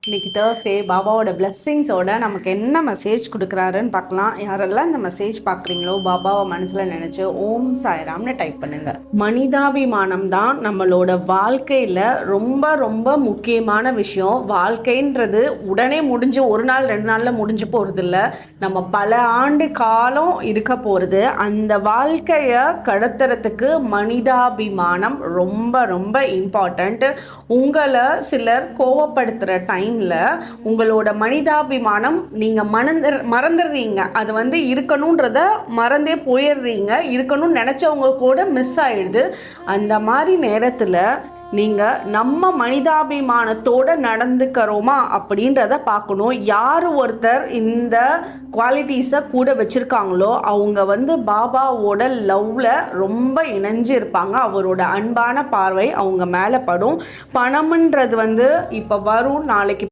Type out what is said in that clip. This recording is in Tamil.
இன்னைக்கு தேர்ஸ்டே பாபாவோட பிளெஸ்ஸிங்ஸோட நமக்கு என்ன மெசேஜ் கொடுக்குறாருன்னு பார்க்கலாம். யாரெல்லாம் இந்த மெசேஜ் பார்க்குறீங்களோ பாபாவை மனசில் நினச்சி ஓம் சாய்ராம்னு டைப் பண்ணுங்க. மனிதாபிமானம் தான் நம்மளோட வாழ்க்கையில் ரொம்ப ரொம்ப முக்கியமான விஷயம். வாழ்க்கைன்றது உடனே முடிஞ்சு ஒரு நாள் 2 நாளில் முடிஞ்சு போகிறது இல்லை. நம்ம பல ஆண்டு காலம் இருக்க போகிறது. அந்த வாழ்க்கையை கடத்துறதுக்கு மனிதாபிமானம் ரொம்ப ரொம்ப இம்பார்ட்டண்ட். உங்களை சிலர் கோவப்படுத்துகிற டைமில் உங்களோட மனிதாபிமானம் நீங்கள் மறந்துடுறீங்க. அது இருக்கணுன்றத மறந்தே போயிடுறீங்க. இருக்கணும்னு நினச்சவங்க கூட மிஸ் ஆயிடுது. அந்த மாதிரி நேரத்தில் நீங்கள் நம்ம மனிதாபிமானத்தோடு நடந்துக்கிறோமா அப்படின்றத பார்க்கணும். யார் ஒருத்தர் இந்த குவாலிட்டிஸை கூட வச்சுருக்காங்களோ அவங்க பாபாவோட லவ்வில் ரொம்ப இணைஞ்சு இருப்பாங்க. அவரோட அன்பான பார்வை அவங்க மேலே படும். பணம்ன்றது இப்போ வரும், நாளைக்கு